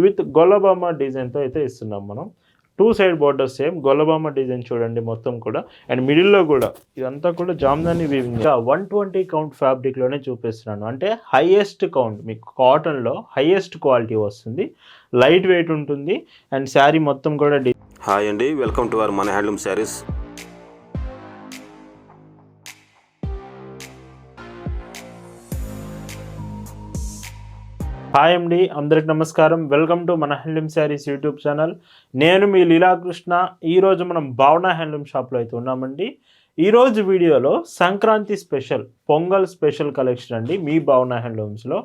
With Gollabhama డిజైన్తో అయితే ఇస్తున్నాం మనం. 2 side border same Gollabhama design చూడండి మొత్తం కూడా. అండ్ మిడిల్లో కూడా ఇదంతా కూడా జామ్దాని వీవింగ్ 120 కౌంట్ ఫ్యాబ్రిక్లోనే చూపిస్తున్నాను. అంటే హైయెస్ట్ కౌంట్ మీకు కాటన్లో హైయెస్ట్ క్వాలిటీ వస్తుంది, లైట్ వెయిట్ ఉంటుంది. అండ్ శారీ మొత్తం కూడా హాయ్ అండి, వెల్కమ్ టు అవర్ మన హ్యాండ్లూమ్ శారీస్. హాయ్ అండి, అందరికి నమస్కారం. వెల్కమ్ టు మన హ్యాండ్లూమ్ శారీస్ యూట్యూబ్ ఛానల్. నేను మీ లీలాకృష్ణ. ఈరోజు మనం భావన హ్యాండ్లూమ్ షాప్లో అయితే ఉన్నామండి. ఈరోజు వీడియోలో Sankranti special, pongal special collection అండి. మీ భావన హ్యాండ్లూమ్స్లో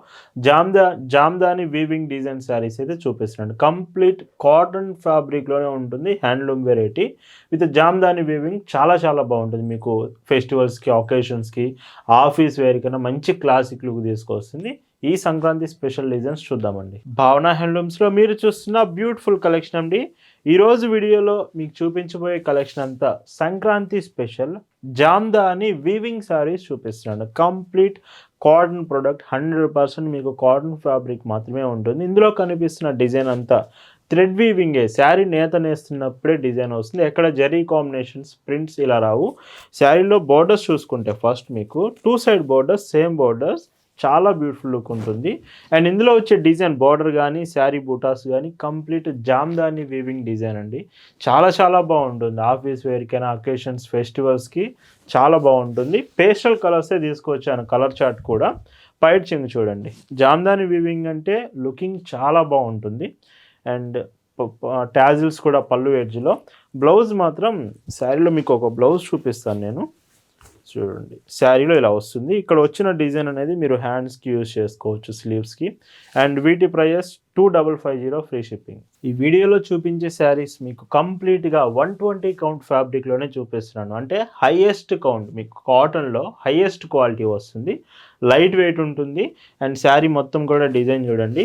జామ్దాని వీవింగ్ డిజైన్ శారీస్ అయితే చూపిస్తున్నాను. కంప్లీట్ కాటన్ ఫ్యాబ్రిక్లోనే ఉంటుంది, handloom variety with Jamdani weaving. చాలా చాలా బాగుంటుంది. మీకు ఫెస్టివల్స్కి, ఒకేషన్స్కి, ఆఫీస్ వేర్ కన్నా మంచి క్లాసిక్ లుక్ తీసుకొస్తుంది. ఈ సంక్రాంతి స్పెషల్ డిజైన్స్ చూద్దామండి. భావన హ్యాండ్లూమ్స్లో మీరు చూస్తున్న బ్యూటిఫుల్ కలెక్షన్ అండి. ఈరోజు వీడియోలో మీకు చూపించబోయే కలెక్షన్ అంతా సంక్రాంతి స్పెషల్ జామ్దాని వీవింగ్ శారీస్ చూపిస్తున్నాను. కంప్లీట్ కాటన్ ప్రోడక్ట్, 100% మీకు కాటన్ ఫ్యాబ్రిక్ మాత్రమే ఉంటుంది. ఇందులో కనిపిస్తున్న డిజైన్ అంతా థ్రెడ్ వీవింగే. శారీ నేత నేస్తున్నప్పుడే డిజైన్ వస్తుంది. ఎక్కడ జరీ కాంబినేషన్స్, ప్రింట్స్ ఇలా రావు. శారీలో బోర్డర్స్ చూసుకుంటే ఫస్ట్ మీకు 2 సైడ్ బోర్డర్స్, సేమ్ బోర్డర్స్, చాలా బ్యూటిఫుల్ లుక్ ఉంటుంది. అండ్ ఇందులో వచ్చే డిజైన్ బార్డర్ కానీ శారీ బూటాస్ కానీ కంప్లీట్ జామ్దాని వీవింగ్ డిజైన్ అండి. చాలా చాలా బాగుంటుంది. ఆఫీస్ వేర్కైనా, అకేషన్స్, ఫెస్టివల్స్కి చాలా బాగుంటుంది. పేస్టల్ కలర్సే తీసుకొచ్చాను, కలర్ చార్ట్ కూడా. పైట్ చెంగు చూడండి. జామ్దాని వీవింగ్ అంటే లుకింగ్ చాలా బాగుంటుంది. అండ్ టాజిల్స్ కూడా పళ్ళు ఎడ్జ్లో. బ్లౌజ్ మాత్రం శారీలో మీకు ఒక బ్లౌజ్ చూపిస్తాను నేను. చూడండి, శారీలో ఇలా వస్తుంది. ఇక్కడ వచ్చిన డిజైన్ అనేది మీరు హ్యాండ్స్కి యూజ్ చేసుకోవచ్చు, స్లీవ్స్కి. అండ్ వీటి ప్రైస్ 2550 ఫ్రీ షిప్పింగ్. ఈ వీడియోలో చూపించే శారీస్ మీకు కంప్లీట్గా 120 కౌంట్ ఫ్యాబ్రిక్లోనే చూపిస్తున్నాను. అంటే హైయెస్ట్ కౌంట్ మీకు కాటన్లో హైయెస్ట్ క్వాలిటీ వస్తుంది, లైట్ వెయిట్ ఉంటుంది. అండ్ శారీ మొత్తం కూడా డిజైన్ చూడండి.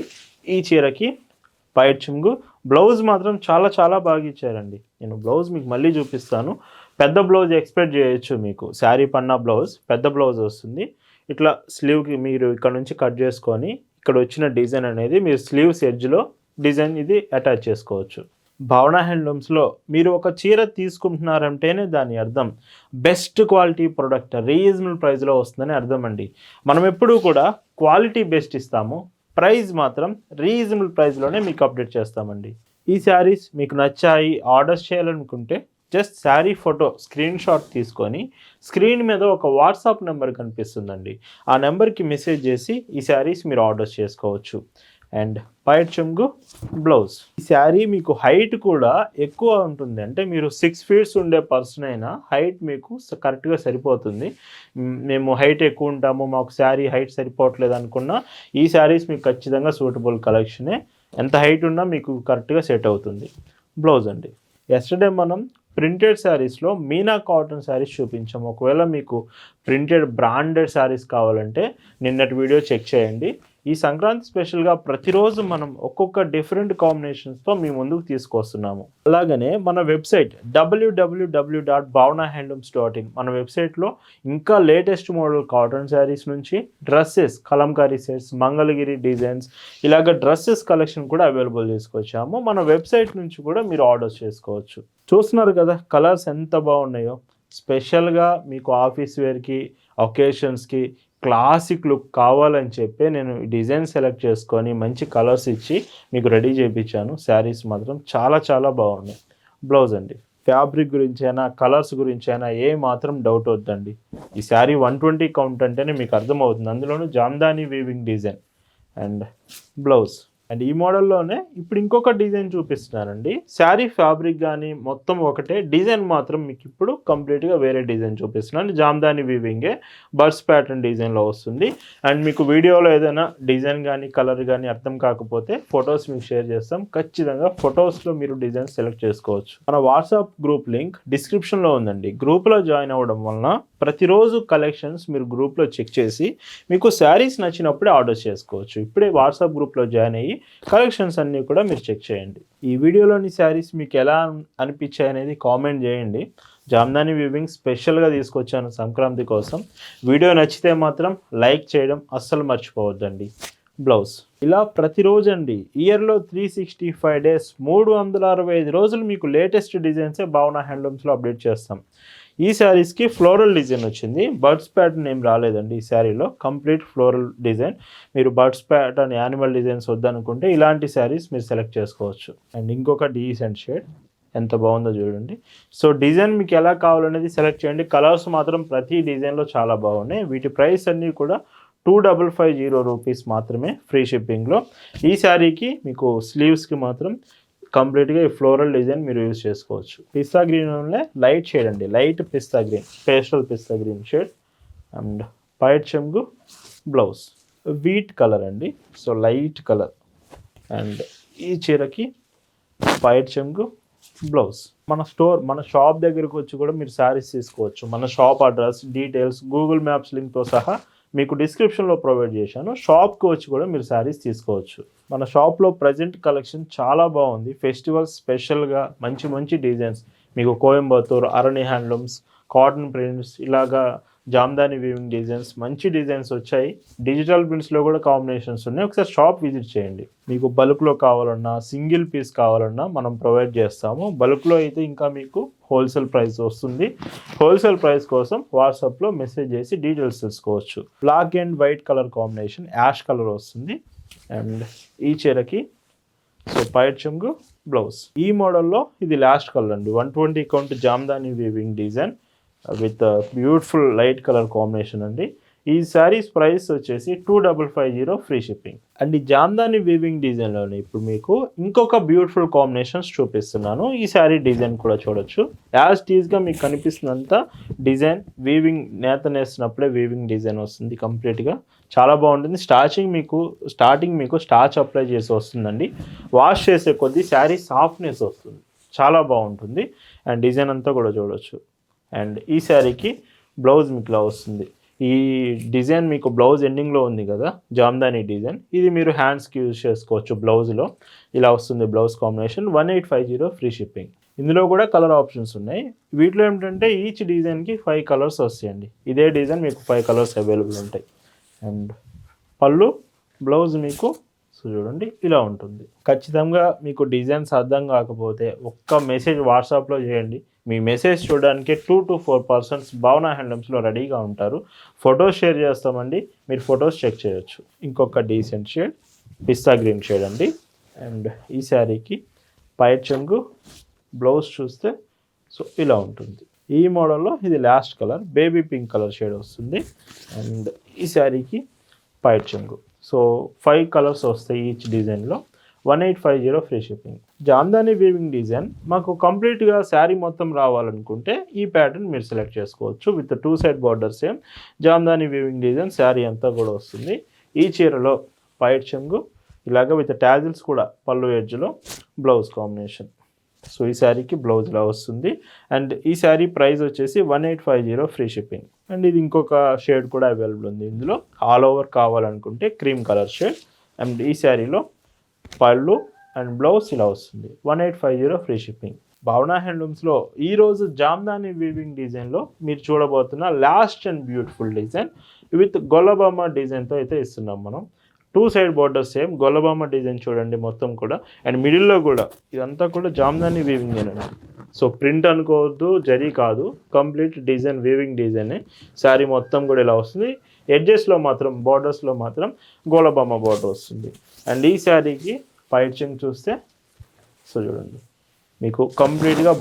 ఈ చీరకి పైట్ చుంగు. బ్లౌజ్ మాత్రం చాలా చాలా బాగా ఇచ్చారండి. నేను బ్లౌజ్ మీకు మళ్ళీ చూపిస్తాను. పెద్ద బ్లౌజ్ ఎక్స్పెక్ట్ చేయొచ్చు. మీకు శారీ పన్నా బ్లౌజ్ పెద్ద బ్లౌజ్ వస్తుంది. ఇట్లా స్లీవ్కి మీరు ఇక్కడ నుంచి కట్ చేసుకొని ఇక్కడ వచ్చిన డిజైన్ అనేది మీరు స్లీవ్స్ ఎడ్జ్లో డిజైన్ ఇది అటాచ్ చేసుకోవచ్చు. భావన హ్యాండ్లూమ్స్లో మీరు ఒక చీర తీసుకుంటున్నారంటేనే దాని అర్థం బెస్ట్ క్వాలిటీ ప్రోడక్ట్, రీజనబుల్ ప్రైస్లో వస్తుందని అర్థం అండి. మనం ఎప్పుడూ కూడా క్వాలిటీ బెస్ట్ ఇస్తాము, ప్రైస్ మాత్రం రీజనబుల్ ప్రైస్లోనే మీకు అప్డేట్ చేస్తామండి. ఈ శారీస్ మీకు నచ్చాయి, ఆర్డర్స్ చేయాలనుకుంటే just sari photo screen shot తీసుకొని స్క్రీన్ మీద ఒక వాట్సాప్ నెంబర్ కనిపిస్తుందండి, ఆ నెంబర్కి మెసేజ్ చేసి ఈ శారీస్ మీరు ఆర్డర్స్ చేసుకోవచ్చు. అండ్ పైట్ చెంగు బ్లౌజ్. ఈ శారీ మీకు హైట్ కూడా ఎక్కువ ఉంటుంది. అంటే మీరు 6 feet ఉండే పర్సన్ అయినా హైట్ మీకు కరెక్ట్గా సరిపోతుంది. మేము హైట్ ఎక్కువ ఉంటాము, మాకు శారీ హైట్ సరిపోవట్లేదు అనుకున్నా ఈ శారీస్ మీకు ఖచ్చితంగా సూటబుల్ కలెక్షనే. ఎంత హైట్ ఉన్నా మీకు కరెక్ట్గా సెట్ అవుతుంది. బ్లౌజ్ అండి. ఎస్టర్డే మనం ప్రింటెడ్ శారీస్లో మీనా కాటన్ శారీస్ చూపించాము. ఒకవేళ మీకు ప్రింటెడ్ బ్రాండెడ్ శారీస్ కావాలంటే నిన్నటి వీడియో చెక్ చేయండి. ఈ సంక్రాంతి స్పెషల్గా ప్రతిరోజు మనం ఒక్కొక్క డిఫరెంట్ కాంబినేషన్స్తో మీ ముందుకు తీసుకొస్తున్నాము. అలాగనే మన వెబ్సైట్ www.bhavanahandlooms.in, మన వెబ్సైట్లో ఇంకా లేటెస్ట్ మోడల్ కాటన్ శారీస్ నుంచి dresses, Kalamkari sets, Mangalagiri designs, ఇలాగ డ్రెస్సెస్ కలెక్షన్ కూడా అవైలబుల్ చేసుకొచ్చాము. మన వెబ్సైట్ నుంచి కూడా మీరు ఆర్డర్స్ చేసుకోవచ్చు. చూస్తున్నారు కదా కలర్స్ ఎంత బాగున్నాయో. స్పెషల్గా మీకు ఆఫీస్ వేర్కి, ఒకేషన్స్కి క్లాసిక్ లుక్ కావాలని చెప్పి నేను డిజైన్ సెలెక్ట్ చేసుకొని మంచి కలర్స్ ఇచ్చి మీకు రెడీ చేయించాను. శారీస్ మాత్రం చాలా చాలా బాగున్నాయి. బ్లౌజ్ అండి. ఫ్యాబ్రిక్ గురించి అయినా, కలర్స్ గురించి అయినా ఏ మాత్రం డౌట్ వద్దండి. ఈ శారీ 120 కౌంట్ అంటేనే మీకు అర్థమవుతుంది. అందులోనూ Jamdani weaving design. And blouse. And ఈ మోడల్లోనే ఇప్పుడు ఇంకొక డిజైన్ చూపిస్తున్నానండి. శారీ ఫ్యాబ్రిక్ కానీ మొత్తం ఒకటే, డిజైన్ మాత్రం మీకు ఇప్పుడు కంప్లీట్గా వేరే డిజైన్ చూపిస్తున్నాను. జామ్దాని వీవింగే, బర్డ్స్ ప్యాటర్న్ డిజైన్లో వస్తుంది. అండ్ మీకు వీడియోలో ఏదైనా డిజైన్ కానీ కలర్ కానీ అర్థం కాకపోతే ఫొటోస్ మీకు షేర్ చేస్తాం. ఖచ్చితంగా ఫొటోస్లో మీరు డిజైన్ సెలెక్ట్ చేసుకోవచ్చు. మన వాట్సాప్ గ్రూప్ లింక్ డిస్క్రిప్షన్లో ఉందండి. గ్రూప్లో జాయిన్ అవ్వడం వలన ప్రతిరోజు కలెక్షన్స్ మీరు గ్రూప్లో చెక్ చేసి మీకు శారీస్ నచ్చినప్పుడే ఆర్డర్ చేసుకోవచ్చు. ఇప్పుడే వాట్సాప్ గ్రూప్లో జాయిన్ అయ్యి కలెక్షన్స్ అన్నీ కూడా మీరు చెక్ చేయండి. ఈ వీడియోలోని శారీస్ మీకు ఎలా అనిపించాయి అనేది కామెంట్ చేయండి. జామ్దాని వీవింగ్ స్పెషల్గా తీసుకొచ్చాను సంక్రాంతి కోసం. వీడియో నచ్చితే మాత్రం లైక్ చేయడం అస్సలు మర్చిపోవద్దండి. బ్లౌజ్. ఇలా ప్రతిరోజు అండి, ఇయర్లో 365 డేస్ 365 రోజులు మీకు లేటెస్ట్ డిజైన్సే భావన హ్యాండ్లూమ్స్లో అప్డేట్ చేస్తాం. ఈ శారీస్కి ఫ్లోరల్ డిజైన్ వచ్చింది, బర్డ్స్ ప్యాటర్న్ ఏం రాలేదండి. ఈ శారీలో కంప్లీట్ ఫ్లోరల్ డిజైన్. మీరు బర్డ్స్ ప్యాటర్న్ యానిమల్ డిజైన్స్ వద్దనుకుంటే ఇలాంటి శారీస్ మీరు సెలెక్ట్ చేసుకోవచ్చు. అండ్ ఇంకొక డీసెంట్ షేడ్, ఎంత బాగుందో చూడండి. సో డిజైన్ మీకు ఎలా కావాలనేది సెలెక్ట్ చేయండి. కలర్స్ మాత్రం ప్రతి డిజైన్లో చాలా బాగున్నాయి. వీటి ప్రైస్ అన్నీ కూడా 2550 రూపీస్ మాత్రమే, ఫ్రీ షిప్పింగ్లో. ఈ శారీకి మీకు స్లీవ్స్కి మాత్రం కంప్లీట్గా ఈ ఫ్లోరల్ డిజైన్ మీరు యూజ్ చేసుకోవచ్చు. పిస్తా గ్రీన్లోనే లైట్ షేడ్ అండి, light pista green, pastel pista green shade. And పైట్ చెంగు బ్లౌజ్, వీట్ కలర్ అండి, సో లైట్ కలర్. అండ్ ఈ చీరకి పైట్ చెంగు బ్లౌజ్. మన షాప్ దగ్గరకు వచ్చి కూడా మీరు శారీస్ తీసుకోవచ్చు. మన shop address, details, Google Maps లింక్తో సహా మీకు డిస్క్రిప్షన్లో ప్రొవైడ్ చేశాను. షాప్కి వచ్చి కూడా మీరు శారీస్ తీసుకోవచ్చు. మన షాప్లో ప్రజెంట్ కలెక్షన్ చాలా బాగుంది. ఫెస్టివల్ స్పెషల్గా మంచి మంచి డిజైన్స్ మీకు కోయంబత్తూర్, అరణి హ్యాండ్లూమ్స్, కాటన్ ప్రింట్స్, ఇలాగా జామ్దాని వీవింగ్ డిజైన్స్, మంచి డిజైన్స్ వచ్చాయి. డిజిటల్ ప్రింట్స్లో కూడా కాంబినేషన్స్ ఉన్నాయి. ఒకసారి షాప్ విజిట్ చేయండి. మీకు బల్క్లో కావాలన్నా, సింగిల్ పీస్ కావాలన్నా మనం ప్రొవైడ్ చేస్తాము. బల్క్లో అయితే ఇంకా మీకు హోల్సేల్ ప్రైస్ వస్తుంది. హోల్సేల్ ప్రైస్ కోసం వాట్సాప్లో మెసేజ్ చేసి డీటెయిల్స్ తెలుసుకోవచ్చు. Black and white colour combination, ash colour వస్తుంది. అండ్ ఈ చీరకి సో పైట్ చెంగు బ్లౌజ్. ఈ మోడల్లో ఇది లాస్ట్ కలర్ అండి, 120 count Jamdani weaving design with beautiful light colour combination అండి. ఈ శారీస్ ప్రైస్ వచ్చేసి 2550 ఫ్రీ షిప్పింగ్. అండ్ ఈ జామ్దాని వీవింగ్ డిజైన్లోనే ఇప్పుడు మీకు ఇంకొక బ్యూటిఫుల్ కాంబినేషన్స్ చూపిస్తున్నాను. ఈ శారీ డిజైన్ కూడా చూడొచ్చు. యాజ్ టీజ్గా మీకు కనిపిస్తున్నంత డిజైన్ వీవింగ్, నేత నేసినప్పుడే వీవింగ్ డిజైన్ వస్తుంది కంప్లీట్గా. చాలా బాగుంటుంది. స్టార్టింగ్ మీకు స్టార్చ్ అప్లై చేసి వస్తుందండి. వాష్ చేసే కొద్దీ శారీ సాఫ్ట్నెస్ వస్తుంది, చాలా బాగుంటుంది. అండ్ డిజైన్ అంతా కూడా చూడొచ్చు. అండ్ ఈ శారీకి బ్లౌజ్ మీకు ఇలా వస్తుంది. ఈ డిజైన్ మీకు బ్లౌజ్ ఎండింగ్లో ఉంది కదా, జామ్దాని డిజైన్, ఇది మీరు హ్యాండ్స్కి యూజ్ చేసుకోవచ్చు. బ్లౌజ్లో ఇలా వస్తుంది బ్లౌజ్ కాంబినేషన్. 1850 free shipping. ఇందులో కూడా కలర్ ఆప్షన్స్ ఉన్నాయి. వీటిలో ఏమిటంటే ఈచ్ డిజైన్కి 5 కలర్స్ వస్తాయండి. ఇదే డిజైన్ మీకు 5 కలర్స్ అవైలబుల్ ఉంటాయి. అండ్ పళ్ళు, బ్లౌజ్ మీకు సో చూడండి ఇలా ఉంటుంది. ఖచ్చితంగా మీకు డిజైన్స్ అర్థం కాకపోతే ఒక్క మెసేజ్ వాట్సాప్లో చేయండి. మీ మెసేజ్ చూడడానికి 2 to 4 పర్సన్స్ భావన హ్యాండ్లూమ్స్లో రెడీగా ఉంటారు. ఫొటోస్ షేర్ చేస్తామండి, మీరు ఫొటోస్ చెక్ చేయొచ్చు. ఇంకొక డీసెంట్ షేడ్, పిస్తా గ్రీన్ షేడ్ అండి. అండ్ ఈ శారీకి పైట్ చెంగు బ్లౌజ్ చూస్తే సో ఇలా ఉంటుంది. ఈ మోడల్లో ఇది last colour, baby pink colour shade వస్తుంది. అండ్ ఈ శారీకి పైట్ చెంగు. సో 5 కలర్స్ వస్తాయి ఈచ్ డిజైన్లో. 1850 free shipping. Jamdani weaving design మాకు కంప్లీట్గా శారీ మొత్తం రావాలనుకుంటే ఈ ప్యాటర్న్ మీరు సెలెక్ట్ చేసుకోవచ్చు. With 2 side border same Jamdani weaving design sari అంతా కూడా వస్తుంది. ఈ చీరలో పైట్ చెంగు ఇలాగ విత్ టాజిల్స్ కూడా పళ్ళు ఎడ్జ్లో బ్లౌజ్ కాంబినేషన్. సో ఈ శారీకి బ్లౌజ్ ఇలా వస్తుంది. అండ్ ఈ శారీ ప్రైస్ వచ్చేసి 1850 ఫ్రీ షిప్పింగ్. అండ్ ఇది ఇంకొక షేడ్ కూడా అవైలబుల్ ఉంది. ఇందులో ఆల్ ఓవర్ కావాలనుకుంటే క్రీమ్ కలర్ షేడ్. అండ్ ఈ శారీలో పళ్ళు అండ్ బ్లౌజ్ ఇలా వస్తుంది. 1850 ఫ్రీ షిప్పింగ్. భావన హ్యాండ్లూమ్స్లో ఈరోజు జామ్దాని వీవింగ్ డిజైన్లో మీరు చూడబోతున్న last and beautiful design with Gollabhama డిజైన్తో అయితే ఇస్తున్నాం మనం. 2 side border same Gollabhama design చూడండి మొత్తం కూడా. అండ్ మిడిల్లో కూడా ఇదంతా కూడా జామ్దాని వీవింగ్ అండి. సో ప్రింట్ అనుకోవద్దు, జరీ కాదు, కంప్లీట్ డిజైన్ వీవింగ్ డిజైనే. శారీ మొత్తం కూడా ఇలా వస్తుంది. ఎడ్జెస్లో మాత్రం, బార్డర్స్లో మాత్రం గొల్లబామ బార్డర్ వస్తుంది. అండ్ ఈ శారీకి పైట్ చెంగు చూస్తే సో చూడండి మీకు కంప్లీట్గా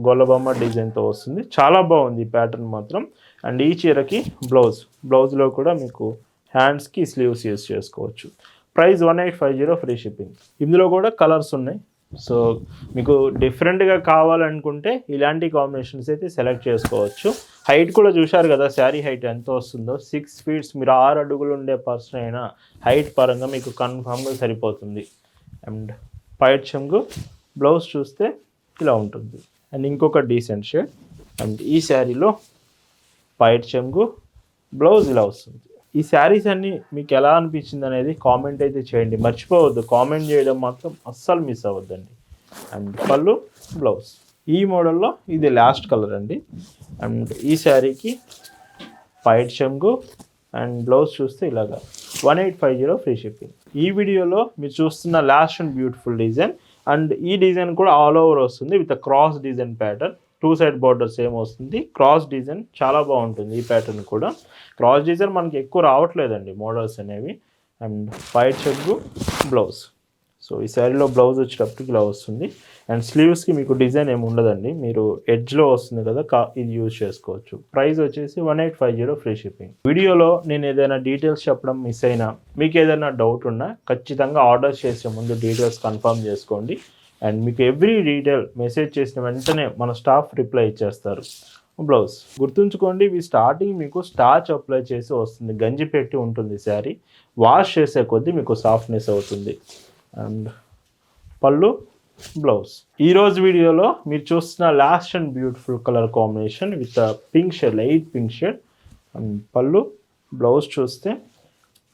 గొల్లబామ డిజైన్తో వస్తుంది. చాలా బాగుంది ఈ ప్యాటర్న్ మాత్రం. అండ్ ఈ చీరకి బ్లౌజ్లో కూడా మీకు హ్యాండ్స్కి స్లీవ్స్ యూస్ చేసుకోవచ్చు. Price 1850 free shipping. ఇందులో కూడా కలర్స్ ఉన్నాయి. సో మీకు డిఫరెంట్గా కావాలనుకుంటే ఇలాంటి కాంబినేషన్స్ అయితే సెలెక్ట్ చేసుకోవచ్చు. హైట్ కూడా చూశారు కదా, శారీ హైట్ ఎంత వస్తుందో. 6 ఫీట్స్, మీరు 6 అడుగులు ఉండే పర్సన్ అయినా హైట్ పరంగా మీకు కన్ఫామ్గా సరిపోతుంది. అండ్ పైట్ చెంగు బ్లౌజ్ చూస్తే ఇలా ఉంటుంది. అండ్ ఇంకొక డీసెంట్ షేడ్. అండ్ ఈ శారీలో పైట్ చెంగు బ్లౌజ్ ఇలా వస్తుంది. ఈ శారీస్ అన్నీ మీకు ఎలా అనిపించింది అనేది కామెంట్ అయితే చేయండి, మర్చిపోవద్దు. కామెంట్ చేయడం మాత్రం అస్సలు మిస్ అవ్వద్దండి. అండ్ పళ్ళు, బ్లౌజ్. ఈ మోడల్లో ఇది లాస్ట్ కలర్ అండి. అండ్ ఈ శారీకి పైట్ చెంగు అండ్ బ్లౌజ్ చూస్తే ఇలాగా 1850 ఫ్రీ షిప్పింగ్. ఈ వీడియోలో మీరు చూస్తున్న last and beautiful design, and ఈ డిజైన్ కూడా ఆల్ ఓవర్ వస్తుంది with cross design pattern. 2 side border same వస్తుంది, క్రాస్ డిజైన్ చాలా బాగుంటుంది. ఈ ప్యాటర్న్ కూడా క్రాస్ డిజైన్ మనకి ఎక్కువ రావట్లేదండి మోడల్స్ అనేవి. And white shirt blouse. So ఈ శారీలో బ్లౌజ్ వచ్చేటప్పటికి ఇలా వస్తుంది. అండ్ స్లీవ్స్కి మీకు డిజైన్ ఏమి ఉండదండి, మీరు ఎడ్జ్లో వస్తుంది కదా, ఇది యూజ్ చేసుకోవచ్చు. ప్రైస్ వచ్చేసి 1850 ఫ్రీ షిప్పింగ్. వీడియోలో నేను ఏదైనా డీటెయిల్స్ చెప్పడం మిస్ అయినా, మీకు ఏదైనా డౌట్ ఉన్నా ఖచ్చితంగా ఆర్డర్ చేసే ముందు డీటెయిల్స్ కన్ఫర్మ్ చేసుకోండి. అండ్ మీకు ఎవ్రీ డీటెయిల్ మెసేజ్ చేసిన వెంటనే మన స్టాఫ్ రిప్లై ఇచ్చేస్తారు. బ్లౌజ్ గుర్తుంచుకోండి, ఇవి స్టార్టింగ్ మీకు స్టార్చ్ అప్లై చేసి వస్తుంది, గంజి పెట్టి ఉంటుంది శారీ. వాష్ చేసే కొద్దీ మీకు సాఫ్ట్నెస్ అవుతుంది. అండ్ పళ్ళు, బ్లౌజ్. ఈరోజు వీడియోలో మీరు చూస్తున్న last and beautiful colour combination with pink shade, light pink shade. And పళ్ళు, బ్లౌజ్ చూస్తే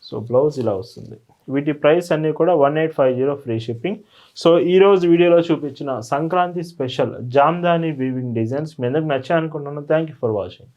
సో బ్లౌజ్ ఇలా వస్తుంది. వీటి ప్రైస్ అన్నీ కూడా 1850 ఫ్రీ షిప్పింగ్. సో ఈరోజు వీడియోలో చూపించిన Sankranti special Jamdani weaving designs మీ అందరికి నచ్చాయి అనుకుంటున్నాను. Thank you for watching.